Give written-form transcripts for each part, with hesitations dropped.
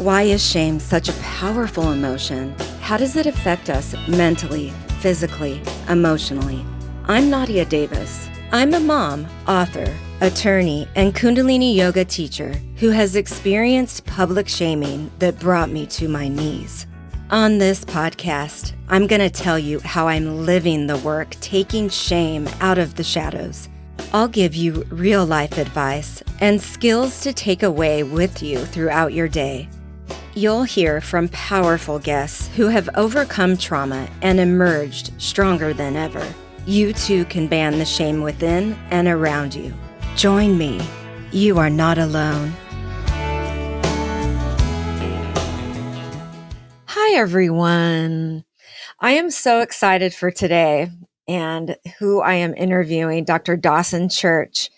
Why is shame such a powerful emotion? How does it affect us mentally, physically, emotionally? I'm Nadia Davis. I'm a mom, author, attorney, and Kundalini yoga teacher who has experienced public shaming that brought me to my knees. On this podcast, I'm going to tell you how I'm living the work taking shame out of the shadows. I'll give you real-life advice and skills to take away with you throughout your day. You'll hear from powerful guests who have overcome trauma and emerged stronger than ever. You too can ban the shame within and around you. Join me. You are not alone. Hi, everyone. I am so excited for today and who I am interviewing, Dr. Dawson Church.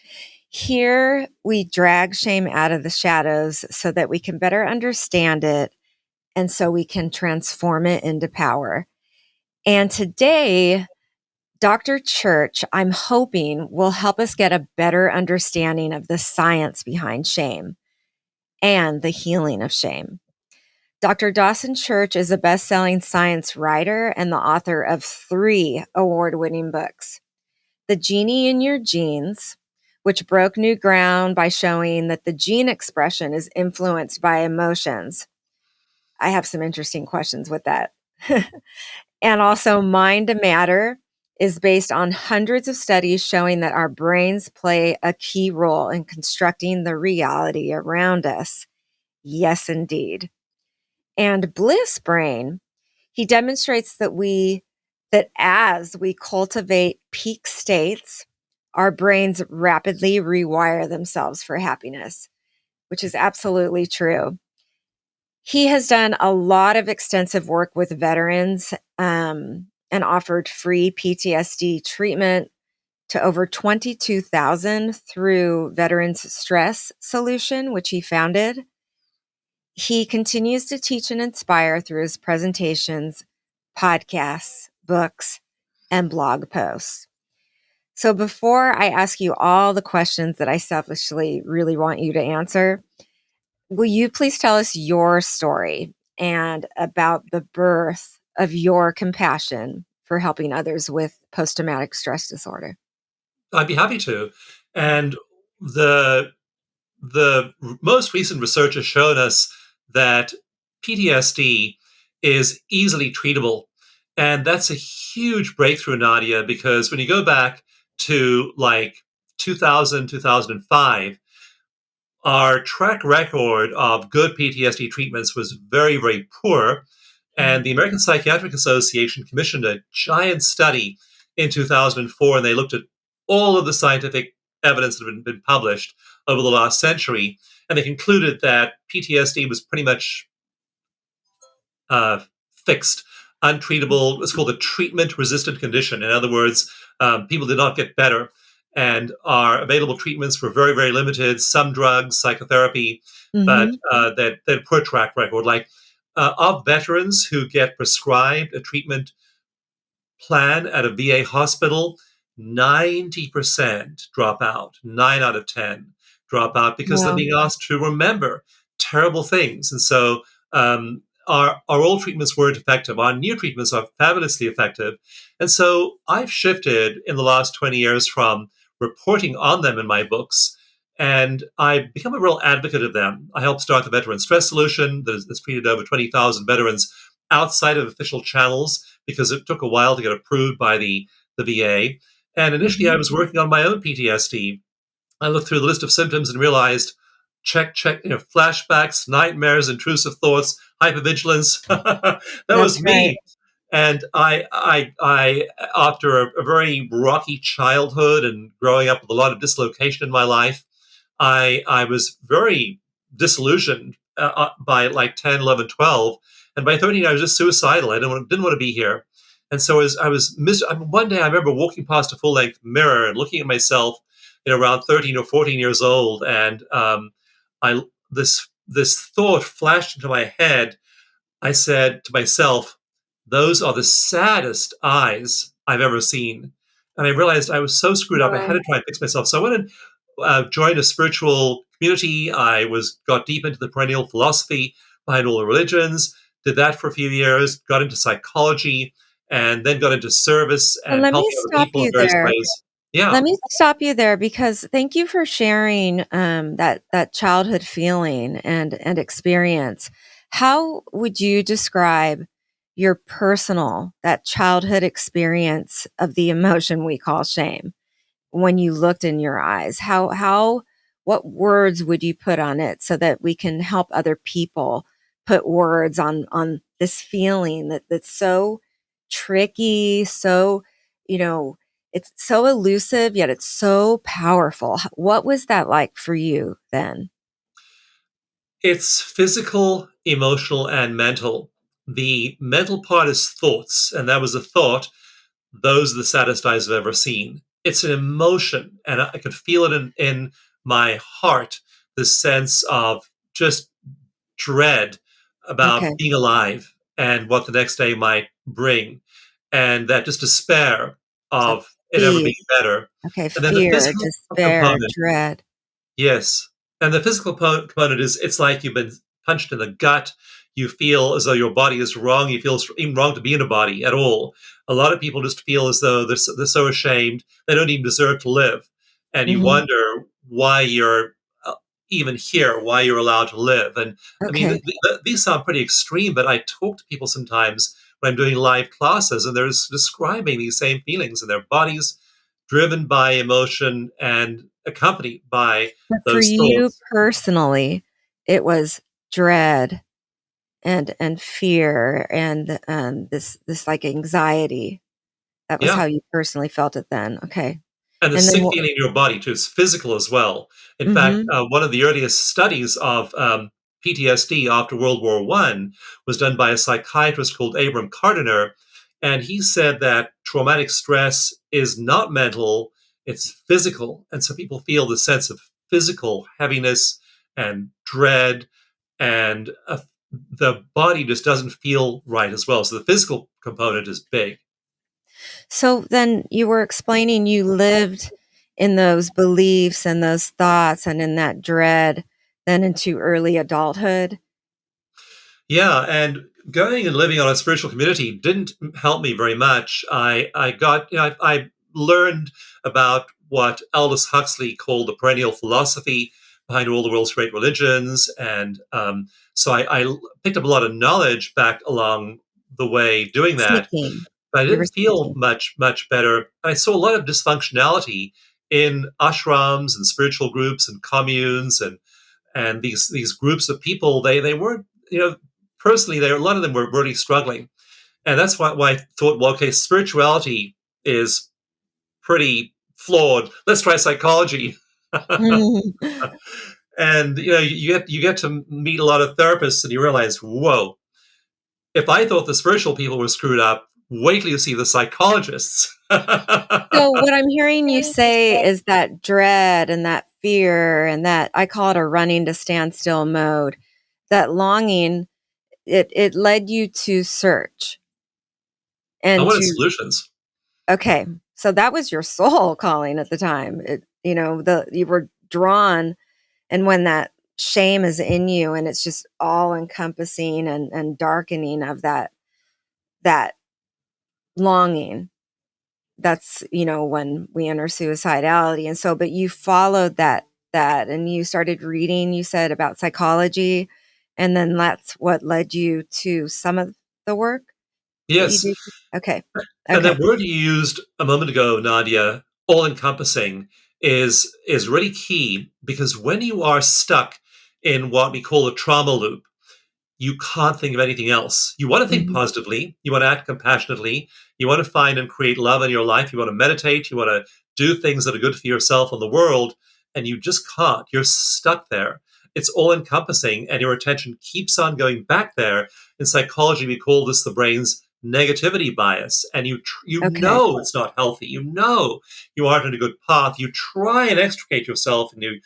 Here, we drag shame out of the shadows so that we can better understand it and so we can transform it into power. And today, Dr. Church, I'm hoping, will help us get a better understanding of the science behind shame and the healing of shame. Dr. Dawson Church is a best-selling science writer and the author of 3 award-winning books. The Genie in Your Genes, which broke new ground by showing that the gene expression is influenced by emotions. I have some interesting questions with that. And also Mind to Matter is based on hundreds of studies showing that our brains play a key role in constructing the reality around us. Yes, indeed. And Bliss Brain, he demonstrates that as we cultivate peak states, our brains rapidly rewire themselves for happiness, which is absolutely true. He has done a lot of extensive work with veterans and offered free PTSD treatment to over 22,000 through Veterans Stress Solution, which he founded. He continues to teach and inspire through his presentations, podcasts, books, and blog posts. So before I ask you all the questions that I selfishly really want you to answer, will you please tell us your story and about the birth of your compassion for helping others with post-traumatic stress disorder? I'd be happy to. And the most recent research has shown us that PTSD is easily treatable. And that's a huge breakthrough, Nadia, because when you go back to like 2000, 2005, our track record of good PTSD treatments was very, very poor. And the American Psychiatric Association commissioned a giant study in 2004, and they looked at all of the scientific evidence that had been published over the last century, and they concluded that PTSD was pretty much fixed, untreatable. It's called a treatment-resistant condition. In other words, people did not get better, and our available treatments were very, very limited. Some drugs, psychotherapy, but that poor track record. Like of veterans who get prescribed a treatment plan at a VA hospital, 90% drop out. 9 out of 10 drop out because they're being asked to remember terrible things. And so our old treatments weren't effective. Our new treatments are fabulously effective. And so I've shifted in the last 20 years from reporting on them in my books, and I've become a real advocate of them. I helped start the Veteran Stress Solution that's treated over 20,000 veterans outside of official channels because it took a while to get approved by the VA. And initially I was working on my own PTSD. I looked through the list of symptoms and realized, check, flashbacks, nightmares, intrusive thoughts, hypervigilance. That was me. And I after a very rocky childhood and growing up with a lot of dislocation in my life, I was very disillusioned by like 10, 11, 12. And by 13, I was just suicidal. I didn't want to be here. And so one day I remember walking past a full-length mirror and looking at myself around 13 or 14 years old. And this thought flashed into my head. I said to myself, those are the saddest eyes I've ever seen. And I realized I was so screwed up. I had to try and fix myself. So I went and joined a spiritual community. I got deep into the perennial philosophy, behind all the religions, did that for a few years, got into psychology, and then got into service Well, and let me helping other stop people in you various there. ways. Yeah. Let me stop you there because thank you for sharing that childhood feeling and experience. How would you describe your personal that childhood experience of the emotion we call shame when you looked in your eyes? How what words would you put on it so that we can help other people put words on this feeling that's so tricky, so you know it's so elusive, yet it's so powerful. What was that like for you then? It's physical, emotional, and mental. The mental part is thoughts, and that was a thought. Those are the saddest eyes I've ever seen. It's an emotion, and I could feel it in my heart, this sense of just dread about Okay. being alive and what the next day might bring, and that just despair So of it ever fear. being better. Okay, And then the fear, physical despair, component. dread. Yes. And the physical component is it's like you've been punched in the gut. You feel as though your body is wrong. You feel it's even wrong to be in a body at all. A lot of people just feel as though they're so ashamed they don't even deserve to live. And you Mhm. wonder why you're even here, why you're allowed to live. And I mean, Okay. these sound pretty extreme, but I talk to people sometimes when I'm doing live classes and they're describing these same feelings in their bodies, driven by emotion and accompanied by But for those you thoughts. personally, it was dread and fear and, this, like, anxiety. That was Yeah. how you personally felt it then, okay. And the And then sick what feeling in your body too is physical as well. In fact, mhm, one of the earliest studies of PTSD after World War One was done by a psychiatrist called Abram Cardiner, and he said that traumatic stress is not mental; it's physical, and so people feel the sense of physical heaviness and dread, and the body just doesn't feel right as well. So the physical component is big. so then you were explaining you lived in those beliefs and those thoughts and in that dread then into early adulthood? Yeah, and going and living on a spiritual community didn't help me very much. I got I learned about what Aldous Huxley called the perennial philosophy behind all the world's great religions, and so I picked up a lot of knowledge back along the way doing that. Seeking. But I You were didn't feel seeking. much better. I saw a lot of dysfunctionality in ashrams and spiritual groups and communes and these groups of people. They weren't, personally, a lot of them were really struggling, and that's why I thought, well, okay, spirituality is pretty flawed. Let's try psychology. Mhm. And you get to meet a lot of therapists, and you realize, whoa, if I thought the spiritual people were screwed up, wait till you see the psychologists. So what I'm hearing you say is that dread and that fear and that I call it a running to standstill mode, that longing, it led you to search I and wanted to solutions. okay. So that was your soul calling at the time. The you were drawn and when that shame is in you and it's just all encompassing and darkening of that longing. That's, when we enter suicidality, and so but you followed that and you started reading, you said, about psychology, and then that's what led you to some of the work that you Yes. do? Okay. And Okay. that word you used a moment ago, Nadia, all encompassing, is really key because when you are stuck in what we call a trauma loop, you can't think of anything else. You want to think Mhm. positively, you want to act compassionately, you want to find and create love in your life, you want to meditate, you want to do things that are good for yourself and the world, and you just can't. You're stuck there. It's all encompassing, and your attention keeps on going back there. In psychology, we call this the brain's negativity bias, and you Okay. know it's not healthy. You know you aren't on a good path. You try and extricate yourself, and you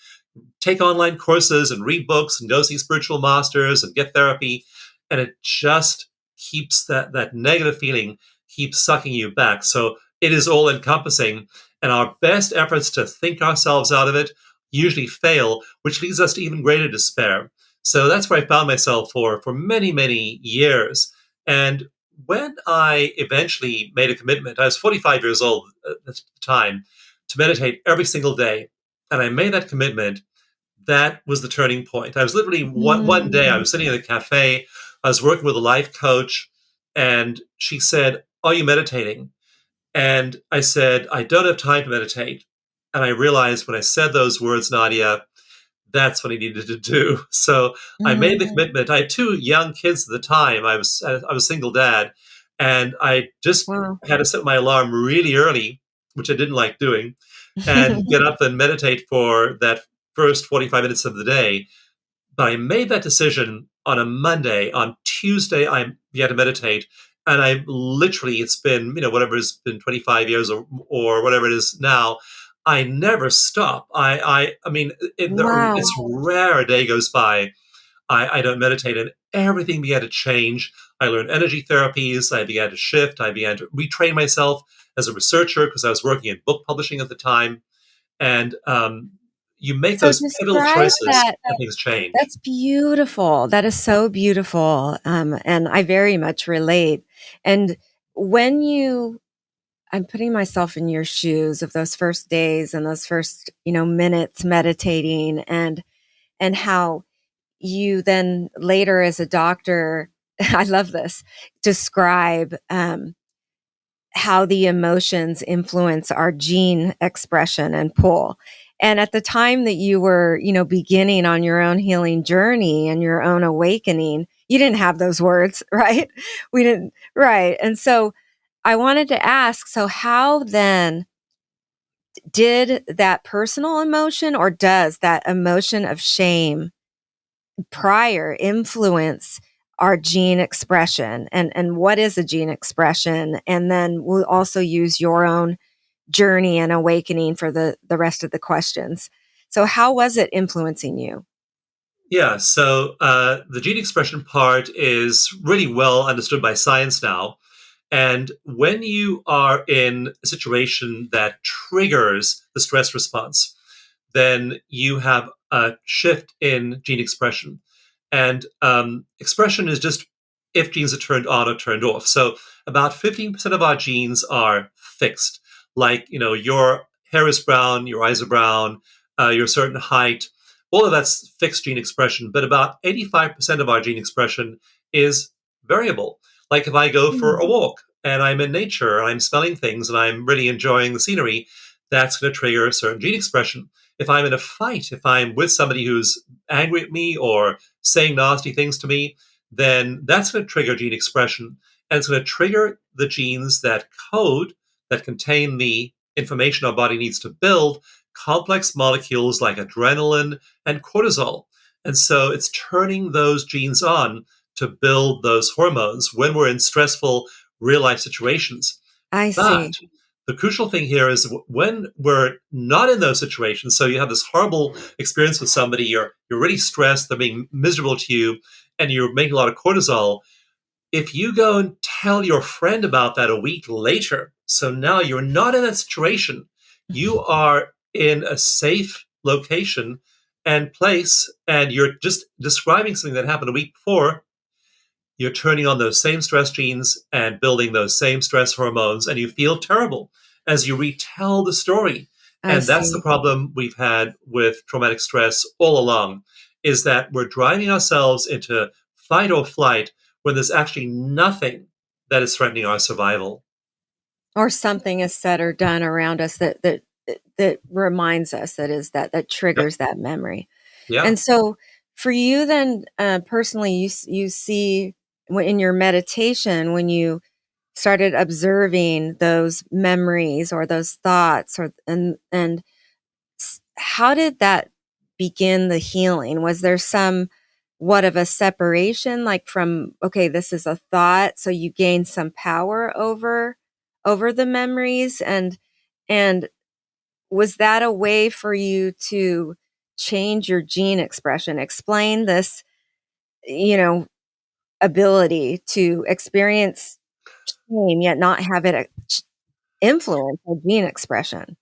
take online courses and read books and go see spiritual masters and get therapy, and it just keeps that negative feeling keeps sucking you back. So it is all encompassing, and our best efforts to think ourselves out of it usually fail, which leads us to even greater despair. So that's where I found myself for many, many years. And when I eventually made a commitment, I was 45 years old at the time, to meditate every single day. And I made that commitment. That was the turning point. I was literally one day, I Mm. was sitting in a cafe, I was working with a life coach, and she said, "Are you meditating?" And I said, "I don't have time to meditate." And I realized when I said those words, Nadia, that's what I needed to do. So I made the Mm. commitment. I had two young kids at the time. I was a single dad, and I just Wow. had to set my alarm really early, which I didn't like doing, and get up and meditate for that first 45 minutes of the day. But I made that decision on a Monday. On Tuesday, I began to meditate, and I literally, it's been, whatever, it's been 25 years or whatever it is now. I never stop. I mean, it's Wow. rare a day goes by I don't meditate, and everything began to change. I learned energy therapies. I began to shift. I began to retrain myself as a researcher because I was working in book publishing at the time. And you make So those pivotal describe choices, that. and things change. That's beautiful. That is so beautiful. And I very much relate. And when you, I'm putting myself in your shoes of those first days and those first, minutes meditating and how you then later as a doctor, I love this, describe, how the emotions influence our gene expression and pull. And at the time that you were, beginning on your own healing journey and your own awakening, you didn't have those words, right? We didn't, right. And so I wanted to ask, so how then did that personal emotion or does that emotion of shame prior influence our gene expression and what is a gene expression? And then we'll also use your own journey and awakening for the rest of the questions. So how was it influencing you? Yeah, so the gene expression part is really well understood by science now. And when you are in a situation that triggers the stress response, then you have a shift in gene expression. And expression is just if genes are turned on or turned off. So about 15% of our genes are fixed. Like, your hair is brown, your eyes are brown, you're a certain height. All of that's fixed gene expression. But about 85% of our gene expression is variable. Like if I go for Mm. a walk and I'm in nature and I'm smelling things and I'm really enjoying the scenery, that's going to trigger a certain gene expression. If I'm in a fight, if I'm with somebody who's angry at me or saying nasty things to me, then that's going to trigger gene expression. And it's going to trigger the genes that code, that contain the information our body needs to build complex molecules like adrenaline and cortisol. And so it's turning those genes on to build those hormones when we're in stressful real life situations. I But see. the crucial thing here is when we're not in those situations, so you have this horrible experience with somebody, you're really stressed, they're being miserable to you, and you're making a lot of cortisol. If you go and tell your friend about that a week later, so now you're not in that situation, you are in a safe location and place, and you're just describing something that happened a week before, you're turning on those same stress genes and building those same stress hormones, and you feel terrible as you retell the story. I And that's the see. problem we've had with traumatic stress all along, is that we're driving ourselves into fight or flight when there's actually nothing that is threatening our survival. Or something is said or done around us that reminds us that Yep. triggers that memory. Yeah. And so for you then, personally, you see in your meditation, when you started observing those memories or those thoughts and how did that begin the healing? Was there some what of a separation like from okay, this is a thought, so you gain some power over the memories and was that a way for you to change your gene expression? Explain this, you know, ability to experience shame yet not have it influence your gene expression.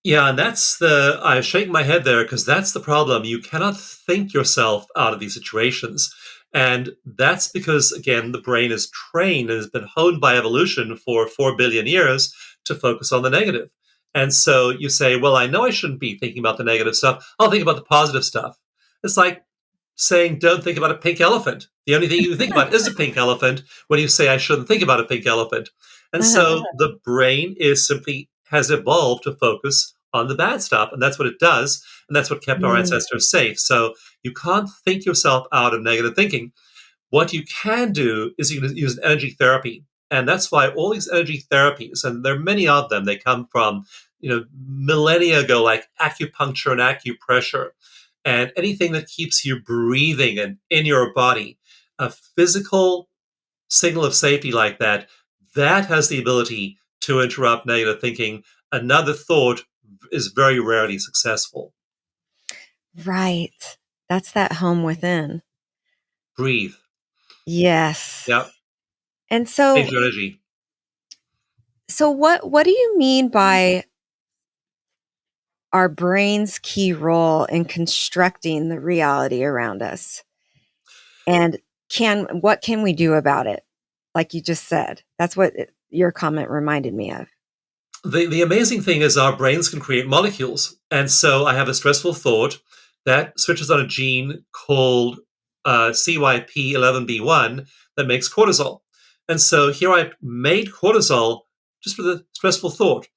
Yeah, and I shake my head there because that's the problem. You cannot think yourself out of these situations. And that's because, again, the brain is trained and has been honed by evolution for 4 billion years to focus on the negative. And so you say, well, I know I shouldn't be thinking about the negative stuff. I'll think about the positive stuff. It's like saying, don't think about a pink elephant. The only thing you think about is a pink elephant when you say, I shouldn't think about a pink elephant. And Uh-huh. so the brain is simply has evolved to focus on the bad stuff. And that's what it does. And that's what kept our Mm. ancestors safe. So you can't think yourself out of negative thinking. What you can do is you can use energy therapy. And that's why all these energy therapies, and there are many of them, they come from, millennia ago, like acupuncture and acupressure, and anything that keeps you breathing and in your body. A physical signal of safety like that, that has the ability to interrupt negative thinking. Another thought is very rarely successful. Right. That's that home within. Breathe. Yes. Yeah. And Change so your energy. what do you mean by our brain's key role in constructing the reality around us? And what can we do about it? Like you just said. That's what your comment reminded me of. The amazing thing is our brains can create molecules. And so I have a stressful thought that switches on a gene called CYP11B1 that makes cortisol. And so here I've made cortisol just for the stressful thought.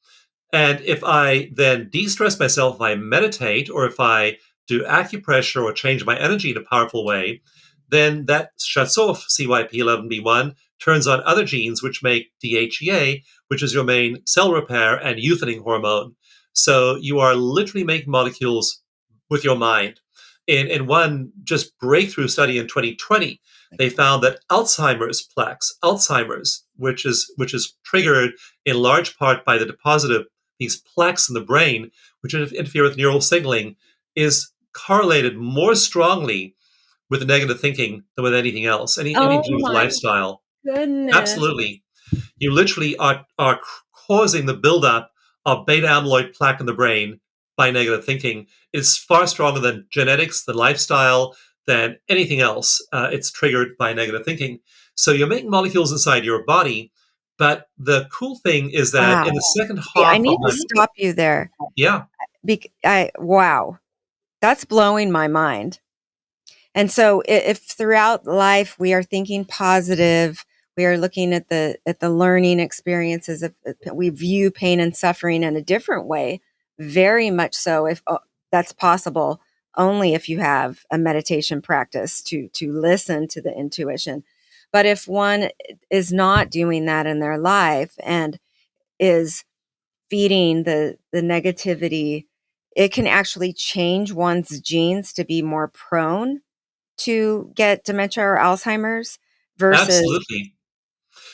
And if I then de stress myself, if I meditate, or if I do acupressure or change my energy in a powerful way, then that shuts off CYP11B1, turns on other genes which make DHEA, which is your main cell repair and youthening hormone. So you are literally making molecules with your mind. In one just breakthrough study in 2020, they found that Alzheimer's plaques, Alzheimer's, which is triggered in large part by the deposit of these plaques in the brain, which interfere with neural signaling, is correlated more strongly with the negative thinking than with anything else, anything Oh to do with my lifestyle. goodness. Absolutely. You literally are causing the buildup of beta amyloid plaque in the brain by negative thinking. It's far stronger than genetics, than lifestyle, than anything else. It's triggered by negative thinking. So you're making molecules inside your body. But the cool thing is that Wow. in the second Okay, I half of need to my, stop you there. yeah, Wow, that's blowing my mind. And so if throughout life we are thinking positive, we are looking at the learning experiences of we view pain and suffering in a different way, very much so if that's possible only if you have a meditation practice to listen to the intuition. But if one is not doing that in their life and is feeding the negativity, it can actually change one's genes to be more prone to get dementia or Alzheimer's versus absolutely.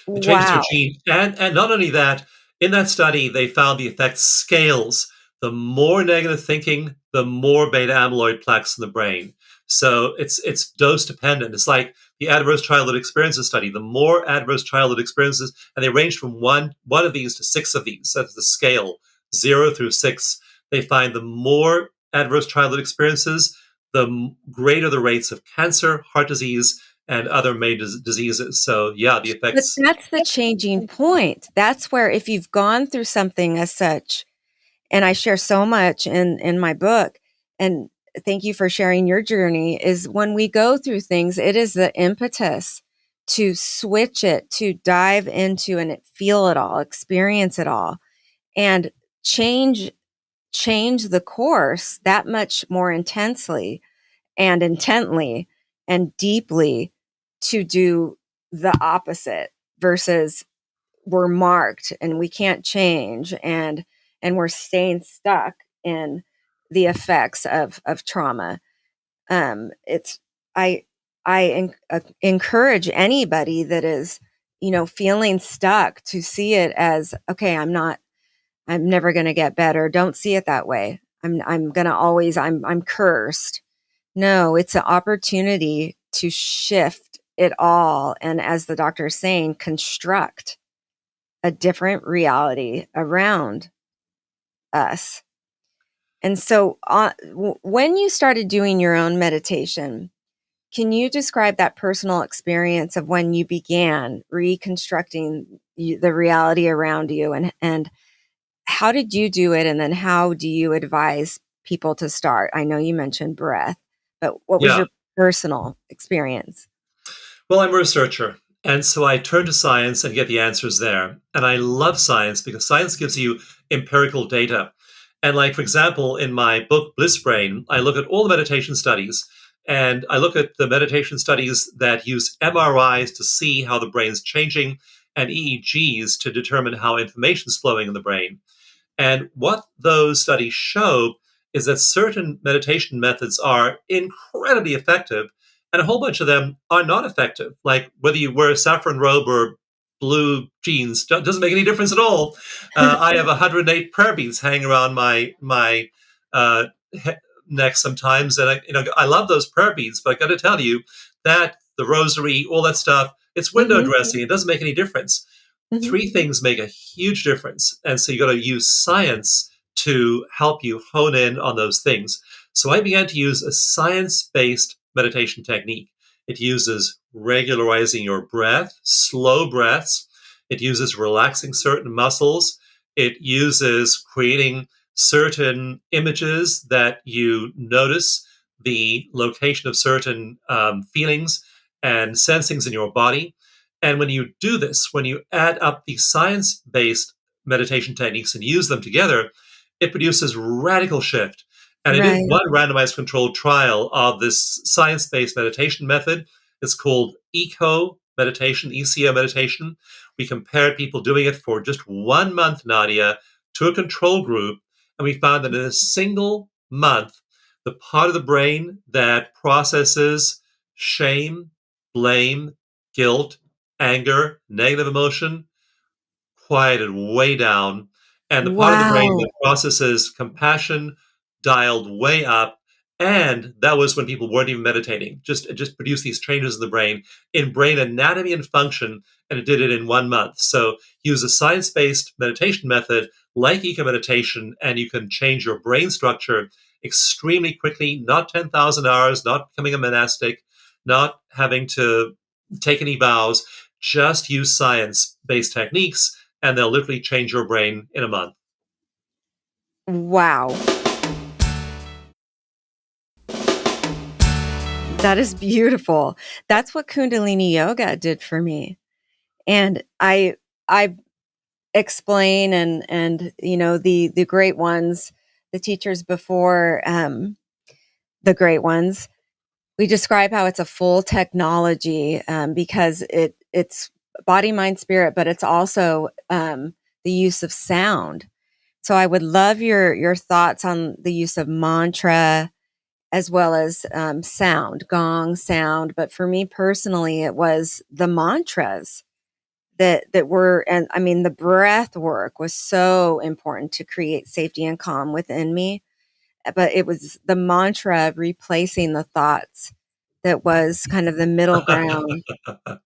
It changes your wow. gene. And not only that, in that study, they found the effect scales. The more negative thinking, the more beta amyloid plaques in the brain. So it's dose dependent. It's like the adverse childhood experiences study. The more adverse childhood experiences, and they range from one of these to six of these. That's the scale, 0 through 6. They find the more adverse childhood experiences, the greater the rates of cancer, heart disease, and other major diseases. So yeah, the But effects. that's the changing point. That's where if you've gone through something as such, and I share so much in my book, and thank you for sharing your journey, is when we go through things, it is the impetus to switch it, to dive into and feel it all, experience it all, and change change the course that much more intensely and intently and deeply to do the opposite versus we're marked and we can't change and we're staying stuck in the effects of trauma. It's I encourage anybody that is feeling stuck to see it as okay. I'm never going to get better. Don't see it that way. I'm going to always I'm cursed. No, it's an opportunity to shift it all. And as the doctor is saying, construct a different reality around us. And so, when you started doing your own meditation, can you describe that personal experience of when you began reconstructing the reality around you, and how did you do it? And then how do you advise people to start? I know you mentioned breath, but what was Yeah. your personal experience? Well, I'm a researcher. And so I turn to science and get the answers there. And I love science because science gives you empirical data. And, like, for example, in my book, Bliss Brain, I look at all the meditation studies. And I look at the meditation studies that use MRIs to see how the brain's changing and EEGs to determine how information is flowing in the brain. And what those studies show is that certain meditation methods are incredibly effective, and a whole bunch of them are not effective. Like whether you wear a saffron robe or blue jeans doesn't make any difference at all. I have 108 prayer beads hanging around my uh, neck sometimes, and I love those prayer beads. But I got to tell you that the rosary, all that stuff, it's window Hmm. dressing. It doesn't make any difference. Hmm. Three things make a huge difference. And so you got to use science to help you hone in on those things. So I began to use a science based meditation technique. It uses regularizing your breath, slow breaths. It uses relaxing certain muscles. It uses creating certain images that you notice the location of certain feelings and sensings in your body. And when you do this, when you add up the science based meditation techniques and use them together, it produces radical shift. And I did Right. one randomized controlled trial of this science based meditation method. It's called ECO meditation. We compared people doing it for just 1 month, Nadia, to a control group. And we found that in a single month, the part of the brain that processes shame, blame, guilt, anger, negative emotion quieted way down, and the part of the brain Wow. that processes compassion dialed way up. And that was when people weren't even meditating. Just it just produced these changes in the brain, in brain anatomy and function, and it did it in 1 month. So use a science-based meditation method like eco meditation, and you can change your brain structure extremely quickly. Not 10,000 hours, not becoming a monastic, not having to take any vows. Just use science-based techniques and they'll literally change your brain in a month. Wow. That is beautiful. That's what Kundalini yoga did for me. And I explain, and the great ones, the teachers before, the great ones, we describe how it's a full technology, because it's body, mind, spirit, but it's also the use of sound. So I would love your thoughts on the use of mantra as well as sound, gong sound. But for me personally, it was the mantras that were, and I mean, the breath work was so important to create safety and calm within me. But it was the mantra of replacing the thoughts that was kind of the middle ground,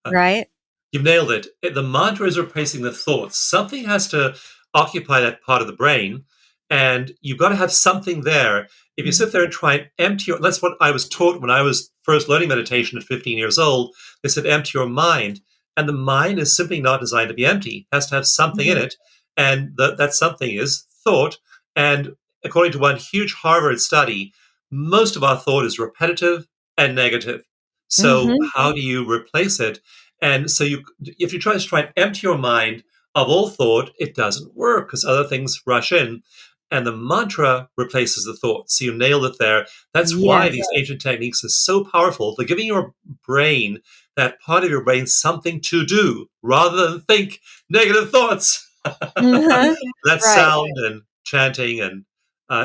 right? You've nailed it. The mantra is replacing the thoughts. Something has to occupy that part of the brain, and you've got to have something there. If you Mhm. sit there and try and empty your, that's what I was taught when I was first learning meditation at 15 years old. They said, empty your mind. And the mind is simply not designed to be empty, it has to have something in Mhm. it. And that something is thought. And according to one huge Harvard study, most of our thought is repetitive and negative. So, Mhm. how do you replace it? And so if you try and empty your mind of all thought, it doesn't work because other things rush in. And the mantra replaces the thought. So you nailed it there. That's why Yes. these ancient techniques are so powerful. They're giving your brain, that part of your brain, something to do rather than think negative thoughts. Mhm. That Right. sound and chanting and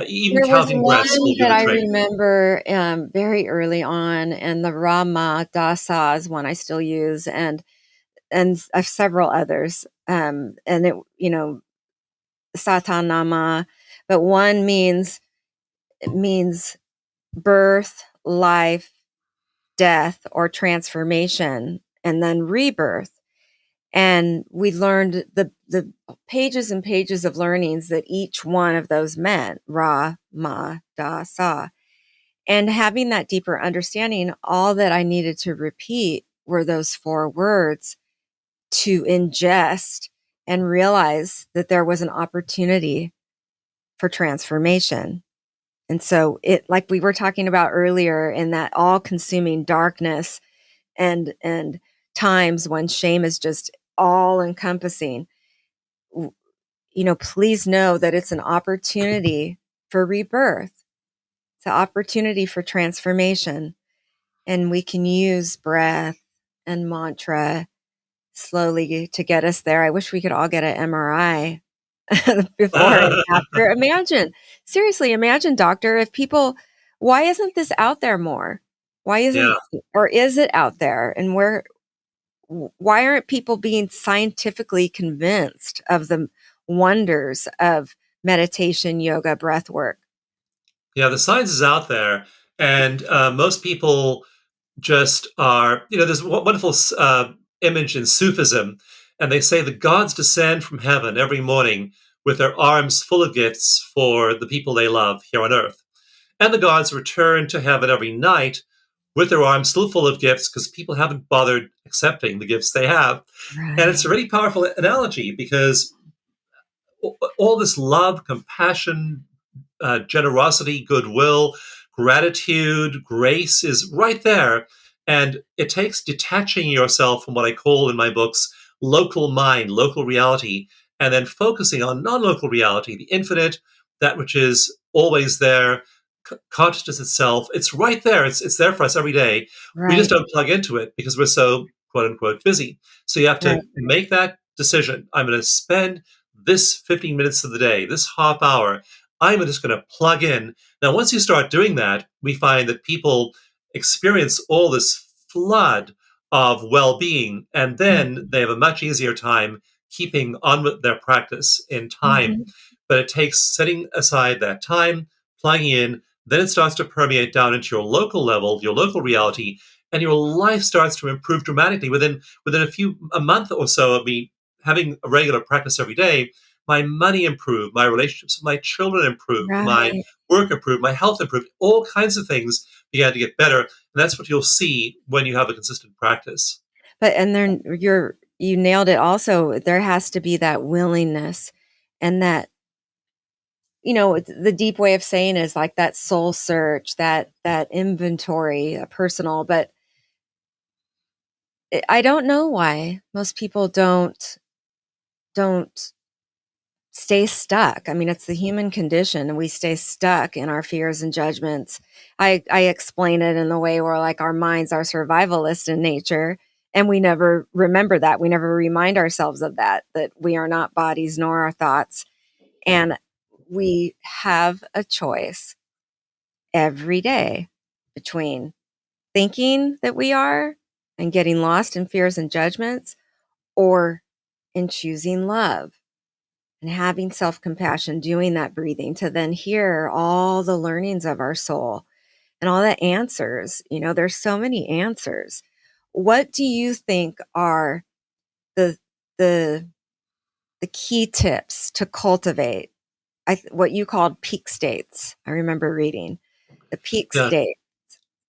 even There was counting breaths will one do that the I trick. remember, very early on, and the Rama Dasa is one I still use, and several others. And Satanama, but one means birth, life, death, or transformation, and then rebirth. And we learned the pages and pages of learnings that each one of those meant, Ra, Ma, Da, Sa. And having that deeper understanding, all that I needed to repeat were those 4 words to ingest and realize that there was an opportunity for transformation. And so it, like we were talking about earlier, in that all consuming darkness and times when shame is just all encompassing, please know that it's an opportunity for rebirth. It's an opportunity for transformation. And we can use breath and mantra slowly to get us there. I wish we could all get an MRI before and after. Seriously, imagine, doctor, if people, why isn't this out there more? Why Yeah. isn't, or is it out there? And why aren't people being scientifically convinced of the wonders of meditation, yoga, breath work? Yeah, the science is out there, and most people just are, there's a wonderful image in Sufism, and they say the gods descend from heaven every morning with their arms full of gifts for the people they love here on earth. And the gods return to heaven every night with their arms still full of gifts because people haven't bothered accepting the gifts they have. And it's a Right. really powerful analogy because all this love, compassion, generosity, goodwill, gratitude, grace is right there. And it takes detaching yourself from what I call in my books local mind, local reality, and then focusing on non local reality, the infinite, that which is always there, consciousness itself. It's right there. It's there for us every day. We just Right. don't plug into it because we're so quote unquote busy. So you have Right. to make that decision. I'm going to spend this 15 minutes of the day, this half hour, I'm just going to plug in. Now, once you start doing that, we find that people experience all this flood of well being, and then they have a much easier time keeping on with their practice in time. Mhm. But it takes setting aside that time, plugging in, then it starts to permeate down into your local level, your local reality, and your life starts to improve dramatically. Within a month or so of me having a regular practice every day, my money improved, my relationships with my children improved, my Right. work improved, my health improved, all kinds of things began to get better. And that's what you'll see when you have a consistent practice. But and then you nailed it also. There has to be that willingness, and that, the deep way of saying is like that soul search, that inventory, personal. But I don't know why most people don't stay stuck. I mean, it's the human condition, and we stay stuck in our fears and judgments. I explain it in the way where, like, our minds are survivalist in nature, and we never remember that. We never remind ourselves of that we are not bodies nor our thoughts. And we have a choice every day between thinking that we are and getting lost in fears and judgments, or in choosing love and having self compassion, doing that breathing to then hear all the learnings of our soul and all the answers. There's so many answers. What do you think are the, the, the key tips to cultivate what you called peak states? I remember reading the peak Yeah. state.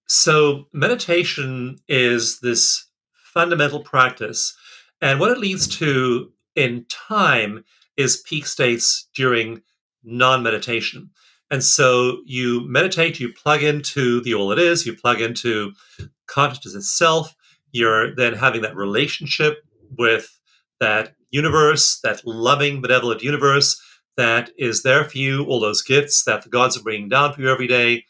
So, meditation is this fundamental practice. And what it leads to in time is peak states during non meditation. And so you meditate, you plug into the all it is, you plug into consciousness itself. You're then having that relationship with that universe, that loving, benevolent universe that is there for you, all those gifts that the gods are bringing down for you every day.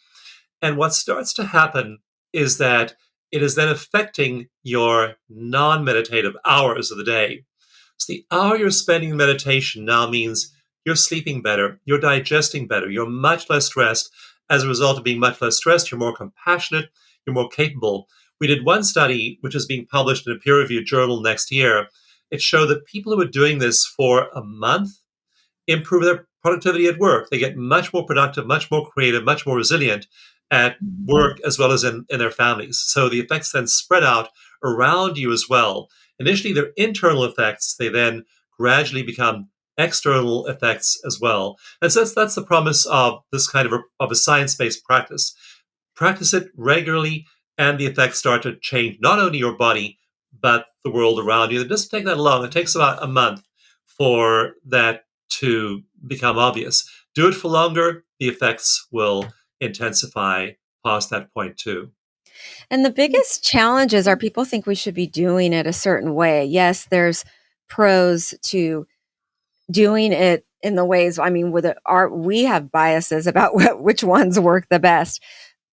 And what starts to happen is that it is then affecting your non meditative hours of the day. So the hour you're spending in meditation now means you're sleeping better, you're digesting better, you're much less stressed. As a result of being much less stressed, you're more compassionate, you're more capable. We did one study, which is being published in a peer reviewed journal next year. It showed that people who are doing this for a month improve their productivity at work. They get much more productive, much more creative, much more resilient at Mhm. work as well as in their families. So the effects then spread out around you as well. initially they're internal effects. They then gradually become external effects as well. And so that's the promise of this kind of a science-based practice. Practice it regularly, and the effects start to change not only your body, but the world around you. It doesn't take that long. It takes about a month for that to become obvious. Do it for longer, the effects will intensify past that point too. And the biggest challenges are people think we should be doing it a certain way. Yes, there's pros to doing it in the ways, I mean, we have biases about which ones work the best.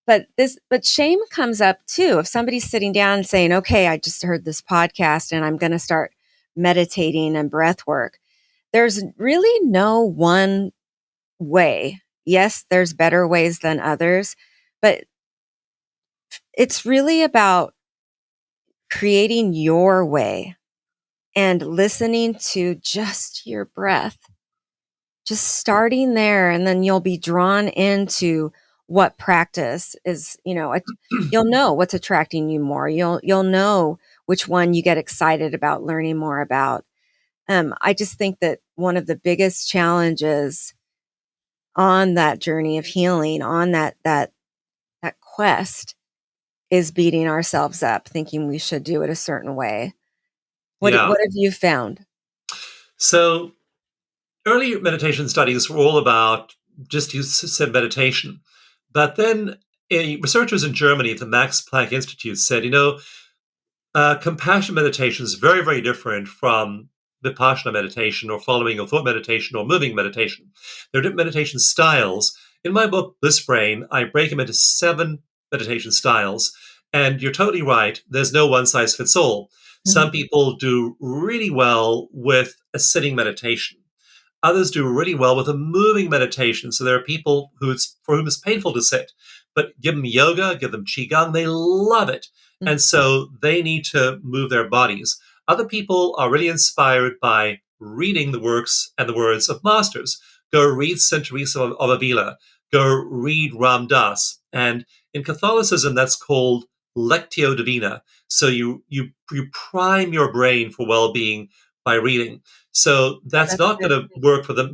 But shame comes up too. If somebody's sitting down and saying, okay, I just heard this podcast and I'm going to start meditating and breath work, there's really no one way. Yes, there's better ways than others, but it's really about creating your way and listening to just your breath, just starting there. And then you'll be drawn into what practice is, you'll know what's attracting you more. You'll know which one you get excited about learning more about. I just think that one of the biggest challenges on that journey of healing, on that quest, is beating ourselves up, thinking we should do it a certain way. Yeah. What have you found? So early meditation studies were all about just you said meditation. But then researchers in Germany at the Max Planck Institute said, compassion meditation is very, very different from Vipassana meditation or following a thought meditation or moving meditation. There are different meditation styles. In my book, Bliss Brain, I break them into 7 meditation styles. And you're totally right. There's no one size fits all. Some people do really well with a sitting meditation. Others do really well with a moving meditation. So there are people for whom it's painful to sit, but give them yoga, give them qigong, they love it. And so they need to move their bodies. Other people are really inspired by reading the works and the words of masters. Go read Saint Teresa of Avila. Go read Ram Dass. And in Catholicism, that's called Lectio Divina. So you prime your brain for well-being by reading. So that's not going to work for the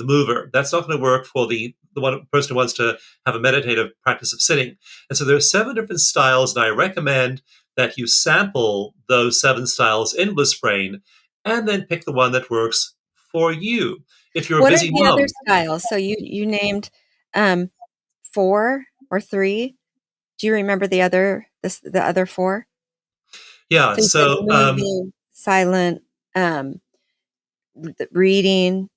mover. That's not going to work for the one person who wants to have a meditative practice of sitting. And so there are 7 different styles, and I recommend that you sample those 7 styles in Bliss Brain, and then pick the one that works for you. If you're a What are busy the other mom, styles? So you named 4 or 3. Do you remember the other 4? yeah. So you said So moving, silent, reading.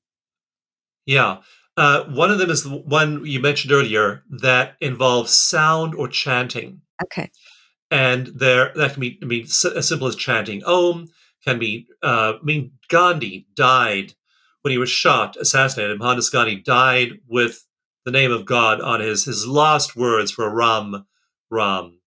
yeah. One of them is the one you mentioned earlier that involves sound or chanting. Okay. And there that can be as simple as chanting Om, can be Gandhi died when he was shot, assassinated. Mohandas Gandhi died with the name of God on his last words were Ram, Ram,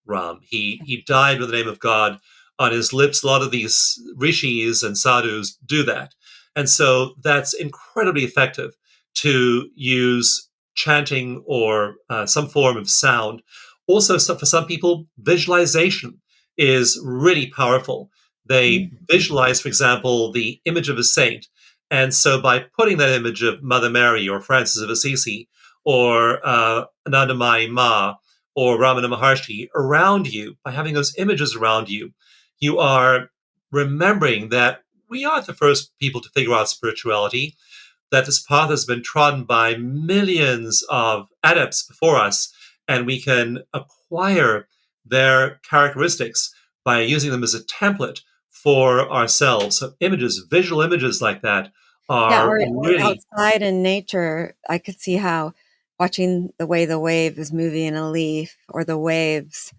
Ram. He died with the name of God on his lips. A lot of these rishis and sadhus do that. And so that's incredibly effective to use chanting or some form of sound. Also, for some people, visualization is really powerful. They visualize, for example, the image of a saint. And so by putting that image of Mother Mary or Francis of Assisi or Anandamayi Ma or Ramana Maharshi around you, by having those images around you, you are remembering that we aren't the first people to figure out spirituality, that this path has been trodden by millions of adepts before us, and we can acquire their characteristics by using them as a template for ourselves. So images, visual images like that Yeah, are or really, outside in nature, I could see how watching the way the wave is moving in a leaf or the waves,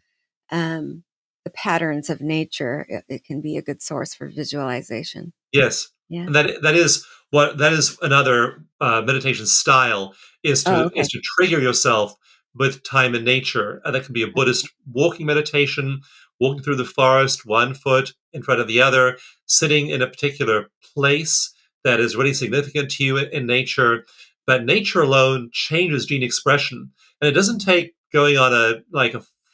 um, the patterns of nature, it can be a good source for visualization. yes. Yeah. And that is another meditation style is Oh, to okay. trigger yourself with time in nature. And that can be a Buddhist walking meditation, walking through the forest, one foot in front of the other, sitting in a particular place that is really significant to you in nature. But nature alone changes gene expression. And it doesn't take going on a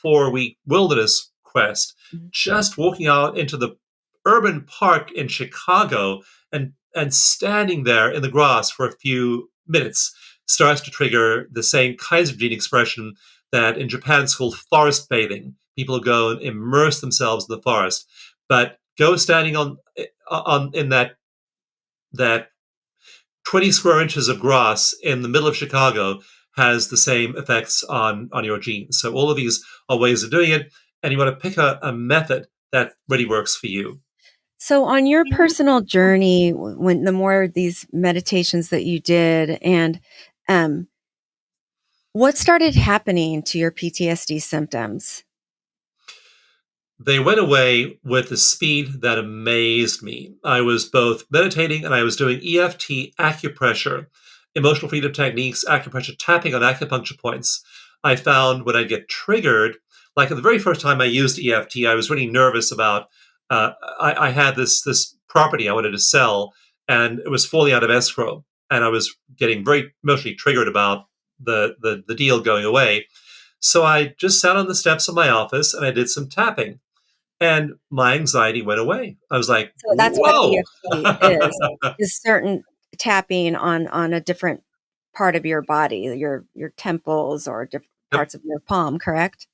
4-week wilderness quest. Mhm. Just walking out into the urban park in Chicago, and standing there in the grass for a few minutes starts to trigger the same kinds of gene expression that in Japan is called forest bathing. People go and immerse themselves in the forest, but go standing on in that 20 square inches of grass in the middle of Chicago has the same effects on your genes. So all of these are ways of doing it, and you want to pick a method that really works for you. So on your personal journey, when the more of these meditations that you did, and um, what started happening to your PTSD symptoms? They went away with a speed that amazed me. I was both meditating and I was doing EFT acupressure, emotional freedom techniques, acupressure tapping on acupuncture points. I found when I get triggered, like the very first time I used EFT, I was really nervous about. I had this property I wanted to sell, and it was falling out of escrow, and I was getting very emotionally triggered about the deal going away. So I just sat on the steps of my office and I did some tapping, and my anxiety went away. I was like, So that's what "Whoa!" EFT is certain tapping on a different part of your body, your temples or different Yep. parts of your palm, correct?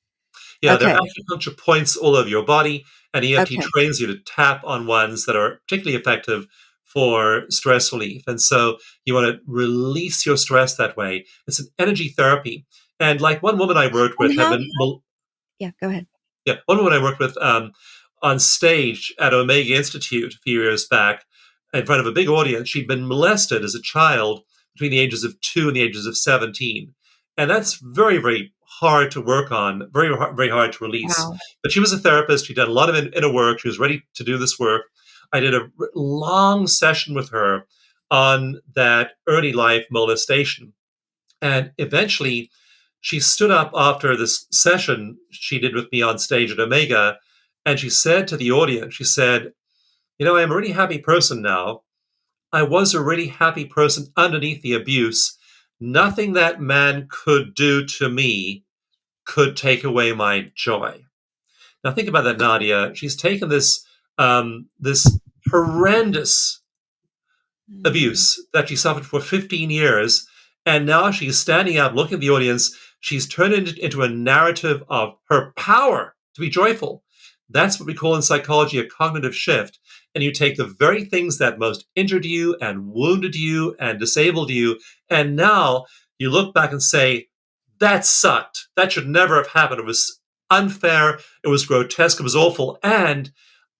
Yeah, there are Okay. acupuncture points all over your body, and EFT Okay. trains you to tap on ones that are particularly effective for stress relief. And so you want to release your stress that way. It's an energy therapy. And like one woman I worked with And had how been Yeah, go ahead. Yeah, one woman I worked with on stage at Omega Institute a few years back, in front of a big audience, she'd been molested as a child between the ages of 2 and the ages of 17. And that's very, very hard to work on, very hard to release. Wow. But she was a therapist. She'd done a lot of inner work. She was ready to do this work. I did a long session with her on that early life molestation. And eventually, she stood up after this session she did with me on stage at Omega, and she said to the audience, she said, I'm a really happy person now. I was a really happy person underneath the abuse. Nothing that man could do to me could take away my joy. Now think about that, Nadia. She's taken this horrendous Mm. abuse that she suffered for 15 years. And now she's standing up, looking at the audience. She's turned it into a narrative of her power to be joyful. That's what we call in psychology a cognitive shift. And you take the very things that most injured you and wounded you and disabled you, and now you look back and say, that sucked. That should never have happened. It was unfair. It was grotesque. It was awful. And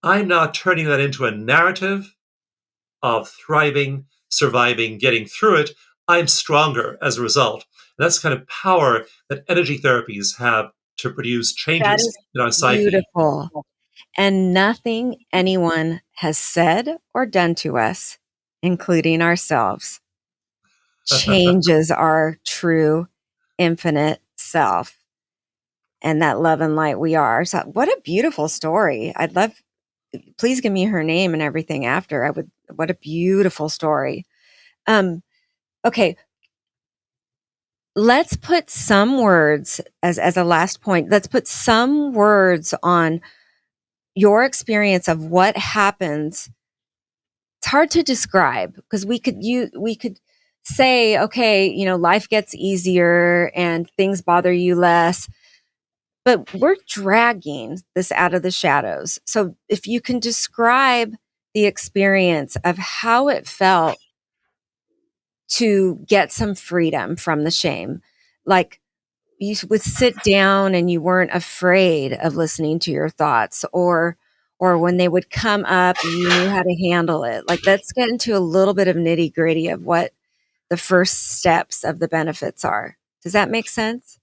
I'm now turning that into a narrative of thriving, surviving, getting through it. I'm stronger as a result. And that's the kind of power that energy therapies have to produce That changes is in our psyche. beautiful. And nothing anyone has said or done to us, including ourselves, changes our true infinite self and that love and light we are. So what a beautiful story. I'd love Please give me her name and everything after. What a beautiful story. Um okay, let's put some words as a last point. Let's put some words on your experience of what happens. It's hard to describe because we could say, okay, life gets easier and things bother you less, but we're dragging this out of the shadows. So if you can describe the experience of how it felt to get some freedom from the shame, like you would sit down and you weren't afraid of listening to your thoughts, or when they would come up you knew how to handle it. Like, let's get into a little bit of nitty gritty of what the first steps of the benefits are. Does that make sense?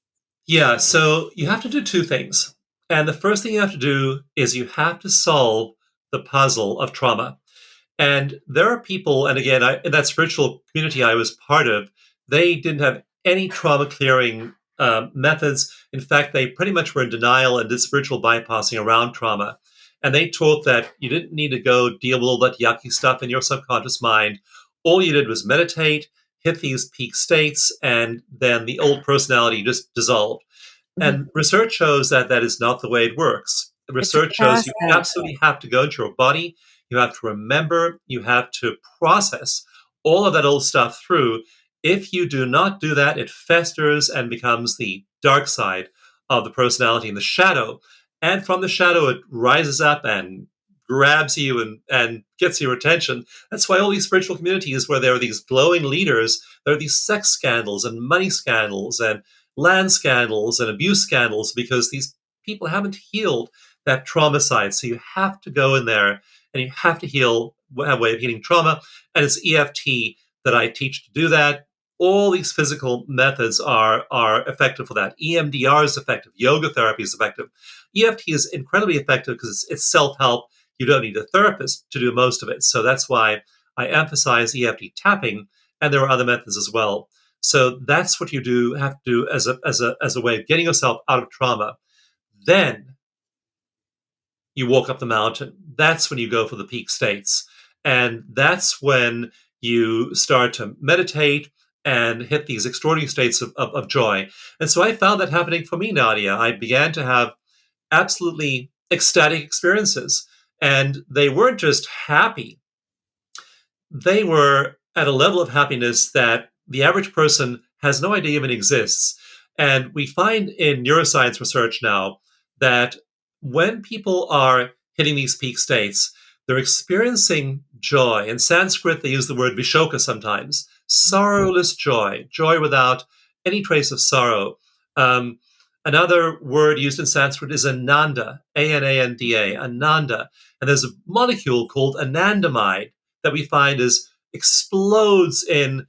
Yeah, so you have to do two things. And the first thing you have to do is you have to solve the puzzle of trauma. And there are people, and again, in that spiritual community I was part of, they didn't have any trauma clearing methods. In fact, they pretty much were in denial and did spiritual bypassing around trauma. And they taught that you didn't need to go deal with all that yucky stuff in your subconscious mind. All you did was meditate, hit these peak states, and then the old personality just dissolved. Mhm. And research shows that that is not the way it works. The It's a research shows you process. absolutely have to go into your body. You have to remember. You have to process all of that old stuff through. If you do not do that, it festers and becomes the dark side of the personality in the shadow. And from the shadow, it rises up and grabs you and gets your attention. That's why all these spiritual communities where there are these glowing leaders, there are these sex scandals and money scandals and land scandals and abuse scandals, because these people haven't healed that trauma side. So you have to go in there and you have to heal, have a way of healing trauma. And it's EFT that I teach to do that. All these physical methods are effective for that. EMDR is effective. Yoga therapy is effective. EFT is incredibly effective because it's self-help. You don't need a therapist to do most of it. So that's why I emphasize EFT tapping, and there are other methods as well. So that's what you do have to do as a way of getting yourself out of trauma. Then you walk up the mountain. That's when you go for the peak states. And that's when you start to meditate and hit these extraordinary states of joy. And so I found that happening for me, Nadia. I began to have absolutely ecstatic experiences. And they weren't just happy, they were at a level of happiness that the average person has no idea even exists. And we find in neuroscience research now that when people are hitting these peak states, they're experiencing joy. In Sanskrit, they use the word vishoka sometimes, sorrowless joy, joy without any trace of sorrow. Um, Another word used in Sanskrit is ananda, A-N-A-N-D-A, ananda. And there's a molecule called anandamide that we find explodes in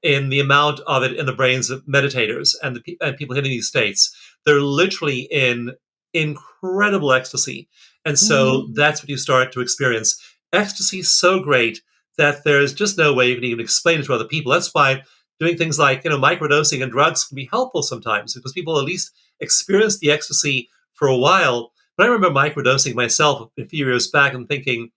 the amount of it in the brains of meditators and people hitting these states. They're literally in incredible ecstasy. And Mhm. so that's what you start to experience. Ecstasy is so great that there's just no way you can even explain it to other people. That's why doing things like, microdosing and drugs can be helpful sometimes, because people at least experience the ecstasy for a while. But I remember microdosing myself a few years back and thinking,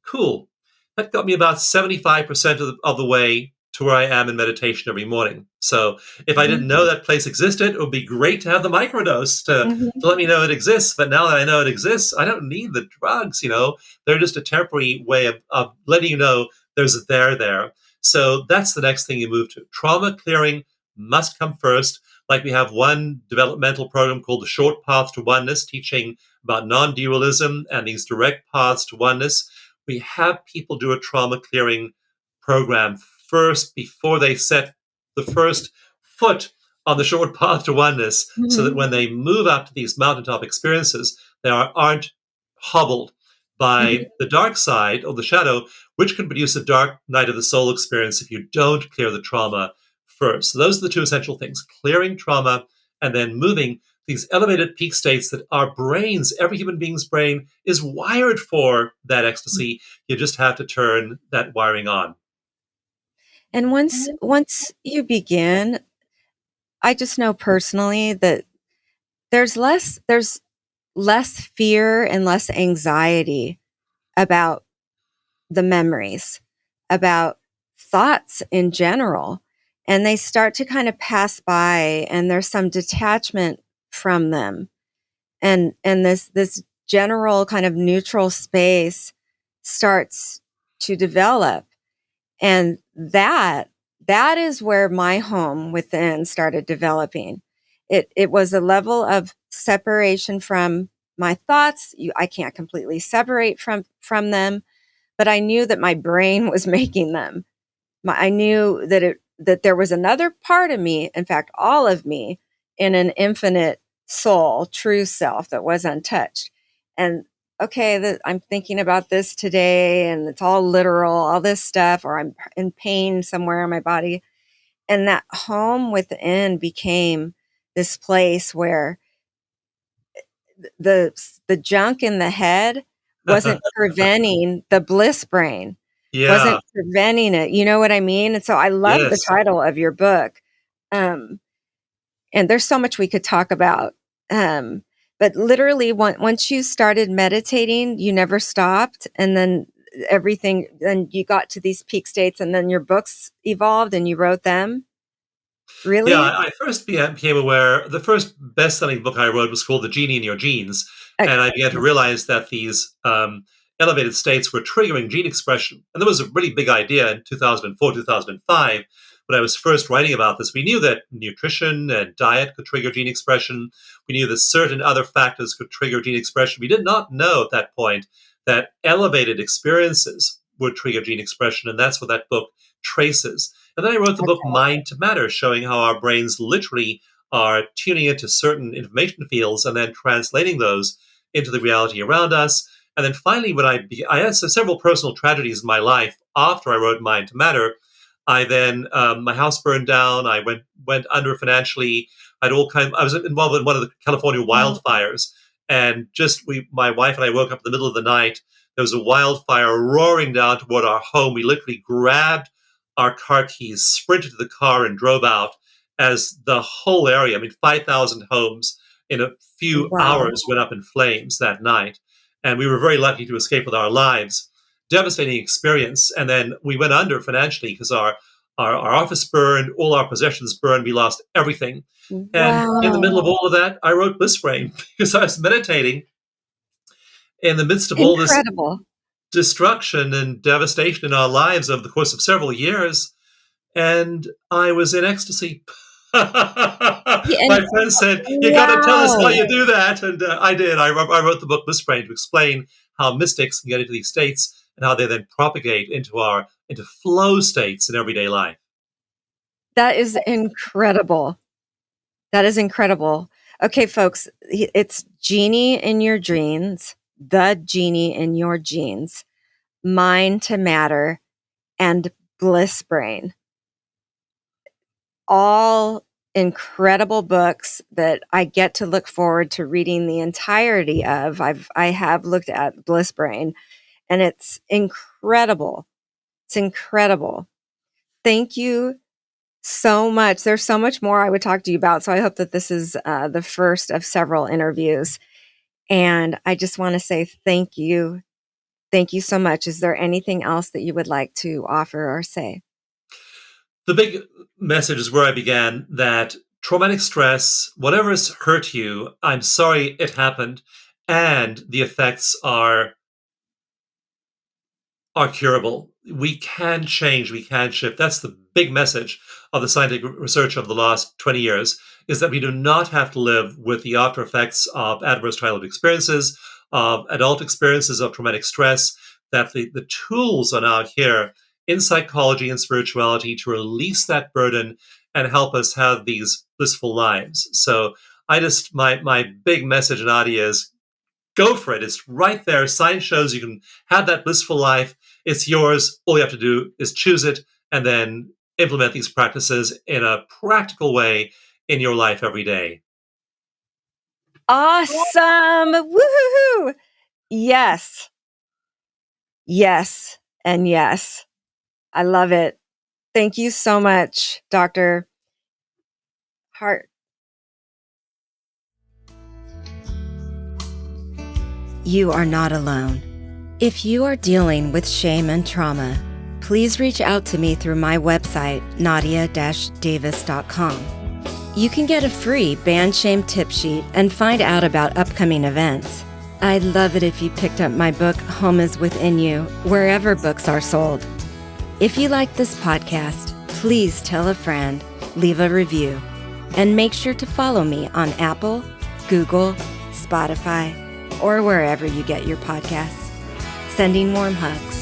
cool. That got me about 75% of the way to where I am in meditation every morning. So if I Mhm. didn't know that place existed, it would be great to have the microdose to let me know it exists. But now that I know it exists, I don't need the drugs, They're just a temporary way of letting you know there's a there. So that's the next thing you move to. Trauma clearing must come first. Like we have one developmental program called the Short Path to Oneness, teaching about non-dualism and these direct paths to oneness. We have people do a trauma clearing program first before they set the first foot on the short path to oneness, so that Mhm. when they move up to these mountaintop experiences, they aren't hobbled Mhm. by the dark side or the shadow, which can produce a dark night of the soul experience if you don't clear the trauma first. So those are the two essential things: clearing trauma and then moving these elevated peak states that our brains, every human being's brain, is wired for that ecstasy. You just have to turn that wiring on. And once you begin, I just know personally that there's less fear and less anxiety about the memories, about thoughts in general. And they start to kind of pass by, and there's some detachment from them. And this general kind of neutral space starts to develop. And that is where my home within started developing. It was a level of separation from my thoughts. I can't completely separate from them, but I knew that my brain was making them. I knew that there was another part of me, in fact, all of me, in an infinite soul, true self that was untouched. And okay, I'm thinking about this today, and it's all literal, all this stuff, or I'm in pain somewhere in my body. And that home within became this place where the the junk in the head wasn't preventing the bliss brain, Yeah, wasn't preventing it. You know what I mean? And so I love the yes. title of your book. Um, and there's so much we could talk about. Um, but literally, once you started meditating, you never stopped, and then everything. Then you got to these peak states, and then your books evolved, and you wrote them. Yeah, Really? I first became aware. The first best-selling book I wrote was called "The Genie in Your Genes," And I began to realize that these elevated states were triggering gene expression. And there was a really big idea in 2004, 2005, when I was first writing about this. We knew that nutrition and diet could trigger gene expression. We knew that certain other factors could trigger gene expression. We did not know at that point that elevated experiences would trigger gene expression, and that's what that book traces. And then I wrote the book Mind to Matter, showing how our brains literally are tuning into certain information fields and then translating those into the reality around us. And then finally, when I had several personal tragedies in my life after I wrote Mind to Matter. I then my house burned down. I went under financially. I was involved in one of the California wildfires, and my wife and I woke up in the middle of the night. There was a wildfire roaring down toward our home. We literally grabbed our car keys, sprinted to the car, and drove out. As the whole area, 5,000 homes in a few hours went up in flames that night. And we were very lucky to escape with our lives. Devastating experience. And then we went under financially because our office burned, all our possessions burned, we lost everything. Wow. And in the middle of all of that, I wrote Bliss Brain because I was meditating in the midst of all this destruction and devastation in our lives over the course of several years. And I was in ecstasy. My friend said, "You got to tell us how you do that." And I did. I wrote the book Bliss Brain to explain how mystics can get into these states and how they then propagate into flow states in everyday life. That is incredible. That is incredible. Okay, folks, it's Genie in your genes, the Genie in your genes, Mind to Matter, and Bliss Brain. All incredible books that I get to look forward to reading the entirety of. I have looked at Bliss Brain, and it's incredible. It's incredible. Thank you so much. There's so much more I would talk to you about, so I hope that this is the first of several interviews. And I just want to say thank you. Thank you so much. Is there anything else that you would like to offer or say? The big message is where I began, that traumatic stress, whatever has hurt you, I'm sorry it happened, and the effects are curable. We can change, we can shift. That's the big message of the scientific research of the last 20 years, is that we do not have to live with the after effects of adverse childhood experiences, of adult experiences of traumatic stress, that the tools are now here in psychology and spirituality to release that burden and help us have these blissful lives. So my big message, Nadia, is go for it. It's right there. Science shows you can have that blissful life. It's yours. All you have to do is choose it and then implement these practices in a practical way in your life every day. Awesome. Woohoo! Yes. Yes. And yes. I love it. Thank you so much, Dr. Hart. You are not alone. If you are dealing with shame and trauma, please reach out to me through my website, nadia-davis.com. You can get a free band shame tip sheet and find out about upcoming events. I'd love it if you picked up my book, Home is Within You, wherever books are sold. If you like this podcast, please tell a friend, leave a review, and make sure to follow me on Apple, Google, Spotify, or wherever you get your podcasts. Sending warm hugs.